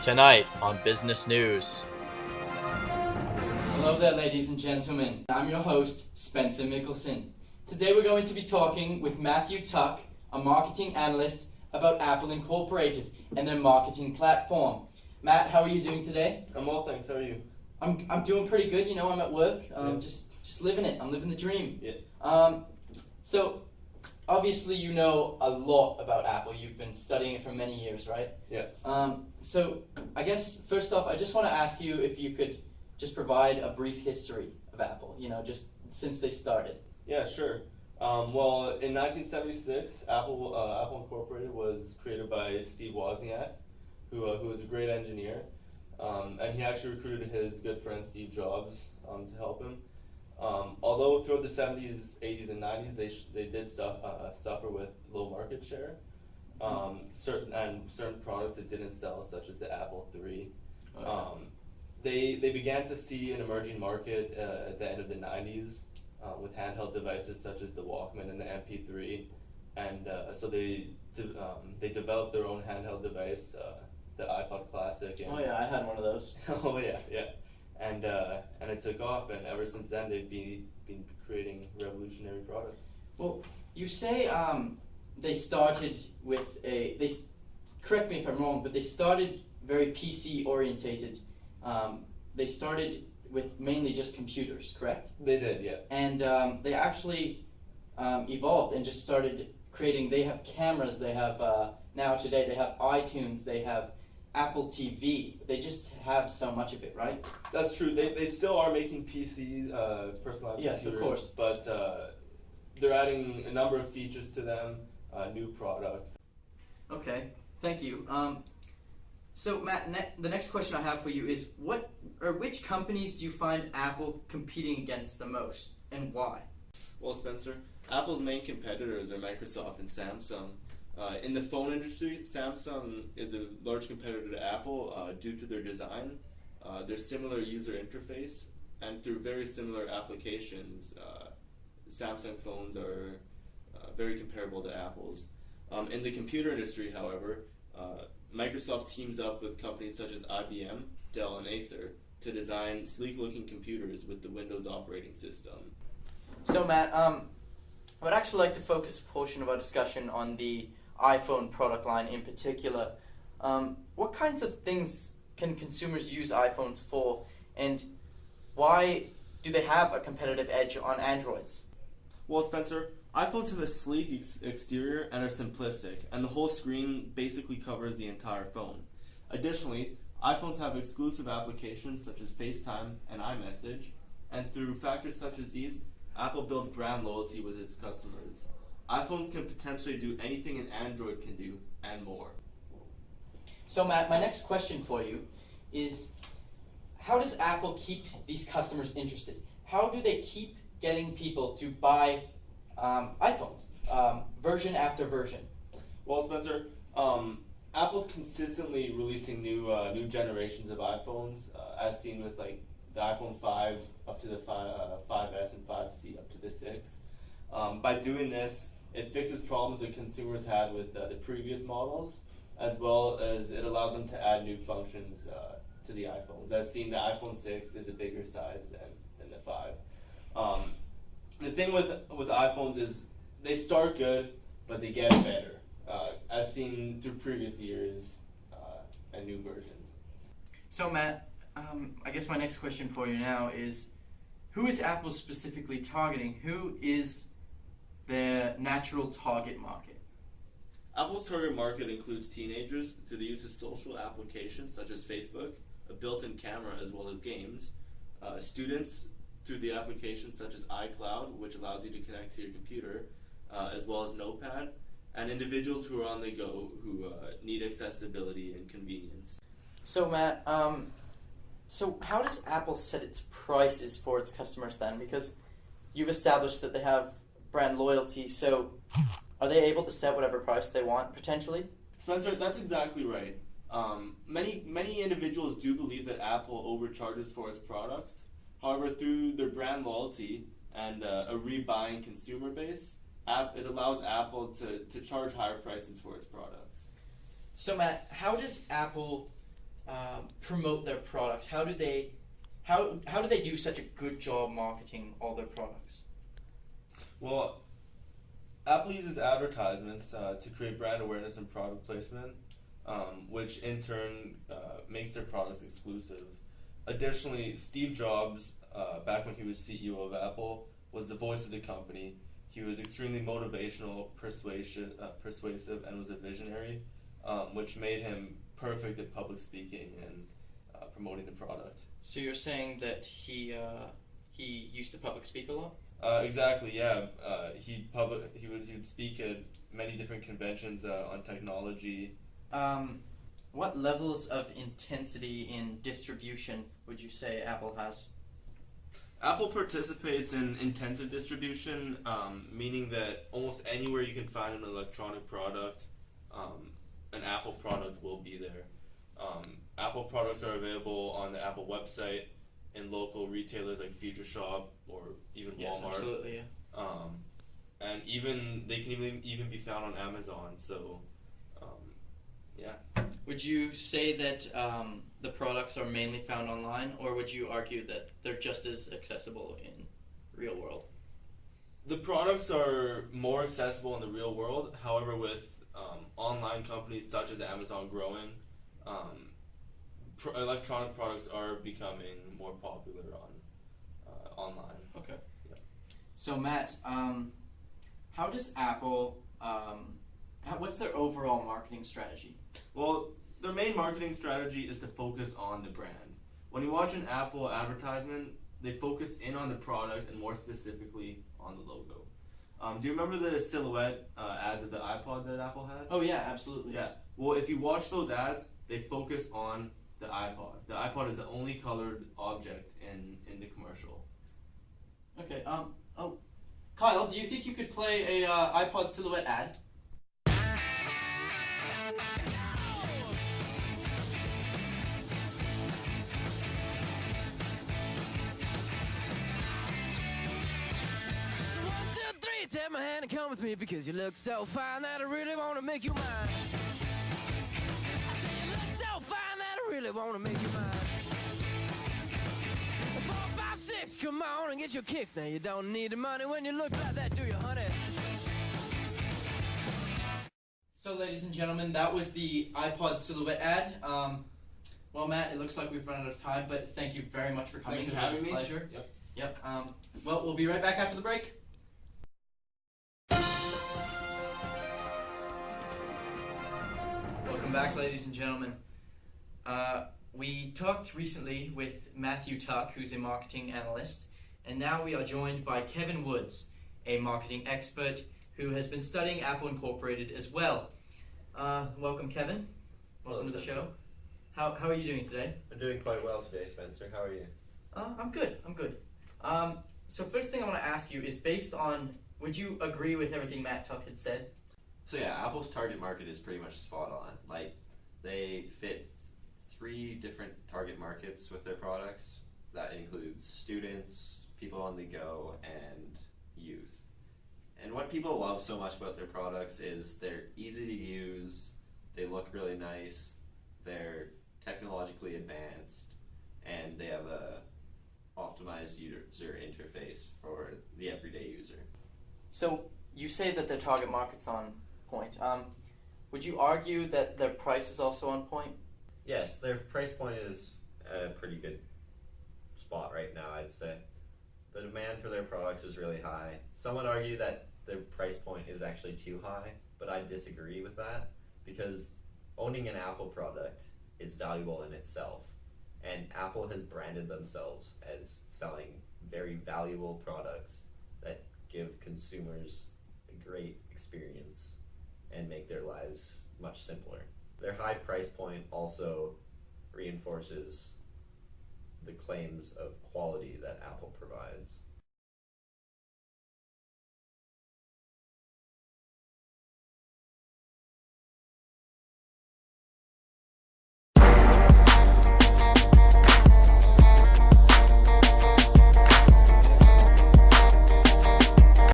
Tonight on Business News. Hello there, ladies and gentlemen. I'm your host, Spencer Michielsen. Today we're going to be talking with Matthew Tuck, a marketing analyst, about Apple Incorporated and their marketing platform. Matt, how are you doing today? I'm well, thanks. How are you? I'm doing pretty good. You know, I'm at work. Just living it. I'm living the dream. Yeah. So, obviously you know a lot about Apple. You've been studying it for many years, right? Yeah. So, I guess, first off, I just want to ask you if you could just provide a brief history of Apple, you know, just since they started. Yeah, sure. Well, in 1976, Apple Incorporated was created by Steve Wozniak, who was a great engineer, and he actually recruited his good friend Steve Jobs to help him. Although throughout the 70s, 80s, and 90s, they did suffer with low market share. Certain products that didn't sell, such as the Apple III. They began to see an emerging market at the end of the 90s with handheld devices such as the Walkman and the MP3, and so they developed their own handheld device, the iPod Classic. And Oh yeah, I had one of those. oh yeah. And it took off, and ever since then they've been creating revolutionary products. Well, you say they started with correct me if I'm wrong, but they started very PC orientated. They started with mainly just computers, correct? They did, yeah. And they actually evolved and just started creating. They have cameras. They have now today they have iTunes. They have Apple TV. They just have so much of it, right? That's true. They still are making PCs, personalized Yes, computers. of course. But they're adding a number of features to them, new products. Okay, thank you. So Matt, the next question I have for you is which companies do you find Apple competing against the most, and why? Well, Spencer, Apple's main competitors are Microsoft and Samsung. In the phone industry, Samsung is a large competitor to Apple due to their design, their similar user interface, and through very similar applications. Samsung phones are very comparable to Apple's. In the computer industry, however, Microsoft teams up with companies such as IBM, Dell, and Acer to design sleek-looking computers with the Windows operating system. So Matt, I would actually like to focus a portion of our discussion on the iPhone product line in particular. What kinds of things can consumers use iPhones for, and why do they have a competitive edge on Androids? Well, Spencer, iPhones have a sleek exterior and are simplistic, and the whole screen basically covers the entire phone. Additionally, iPhones have exclusive applications such as FaceTime and iMessage, and through factors such as these, Apple builds brand loyalty with its customers. iPhones can potentially do anything an Android can do, and more. So Matt, my next question for you is, how does Apple keep these customers interested? How do they keep getting people to buy iPhones, version after version? Well, Spencer, Apple's consistently releasing new generations of iPhones, as seen with like the iPhone 5 up to the 5S and 5C up to the 6. By doing this, it fixes problems that consumers had with the previous models, as well as it allows them to add new functions to the iPhones. As seen, the iPhone 6 is a bigger size than the 5. The thing with iPhones is they start good, but they get better, as seen through previous years and new versions. So Matt, I guess my next question for you now is, who is Apple specifically targeting? Who is their natural target market? Apple's target market includes teenagers through the use of social applications such as Facebook, a built-in camera as well as games, students through the applications such as iCloud, which allows you to connect to your computer, as well as Notepad, and individuals who are on the go who need accessibility and convenience. So Matt, so how does Apple set its prices for its customers then? Because you've established that they have brand loyalty, so are they able to set whatever price they want, potentially? Spencer, that's exactly right. Many individuals do believe that Apple overcharges for its products. However, through their brand loyalty and a rebuying consumer base, it allows Apple to charge higher prices for its products. So Matt, how does Apple promote their products? How do they do such a good job marketing all their products? Well, Apple uses advertisements to create brand awareness and product placement, which in turn makes their products exclusive. Additionally, Steve Jobs, back when he was CEO of Apple, was the voice of the company. He was extremely motivational, persuasive, and was a visionary, which made him perfect at public speaking and promoting the product. So you're saying that he used to public speak a lot? Exactly. Yeah. He would speak at many different conventions on technology. What levels of intensity in distribution would you say Apple has? Apple participates in intensive distribution, meaning that almost anywhere you can find an electronic product, an Apple product will be there. Apple products are available on the Apple website in local retailers like Future Shop or even Walmart. Yes, absolutely, yeah. And they can even be found on Amazon. So, yeah. Would you say that the products are mainly found online, or would you argue that they're just as accessible in real world? The products are more accessible in the real world. However, with online companies such as Amazon growing, electronic products are becoming more popular online. Okay. Yeah. So Matt, how does Apple? What's their overall marketing strategy? Well, their main marketing strategy is to focus on the brand. When you watch an Apple advertisement, they focus in on the product and more specifically on the logo. Do you remember the silhouette ads of the iPod that Apple had? Oh yeah, absolutely. Yeah. Well, if you watch those ads, they focus on the iPod. The iPod is the only colored object in the commercial. Okay. Oh, Kyle, do you think you could play a iPod silhouette ad? Take my hand and come with me because you look so fine that I really want to make you mine. I say you look so fine that I really want to make you mine. 4, 5, 6, come on and get your kicks. Now you don't need the money when you look like that, do you, honey? So, ladies and gentlemen, that was the iPod silhouette ad. Well, Matt, it looks like we've run out of time, but thank you very much for coming. Thanks for having me. It was a pleasure. Yep. Well, we'll be right back after the break. Welcome back, ladies and gentlemen. We talked recently with Matthew Tuck, who's a marketing analyst, and now we are joined by Kevin Woods, a marketing expert who has been studying Apple Incorporated as well. Welcome, Kevin. Welcome to the show. How are you doing today? I'm doing quite well today, Spencer. How are you? I'm good. So first thing I want to ask you is based on, would you agree with everything Matt Tuck had said? So yeah, Apple's target market is pretty much spot on. Like, they fit 3 different target markets with their products. That includes students, people on the go, and youth. And what people love so much about their products is they're easy to use, they look really nice, they're technologically advanced, and they have a optimized user interface for the everyday user. So you say that their target market's on point. Would you argue that their price is also on point? Yes, their price point is at a pretty good spot right now, I'd say. The demand for their products is really high. Some would argue that their price point is actually too high, but I disagree with that because owning an Apple product is valuable in itself. And Apple has branded themselves as selling very valuable products that give consumers a great experience and make their lives much simpler. Their high price point also reinforces the claims of quality that Apple provides.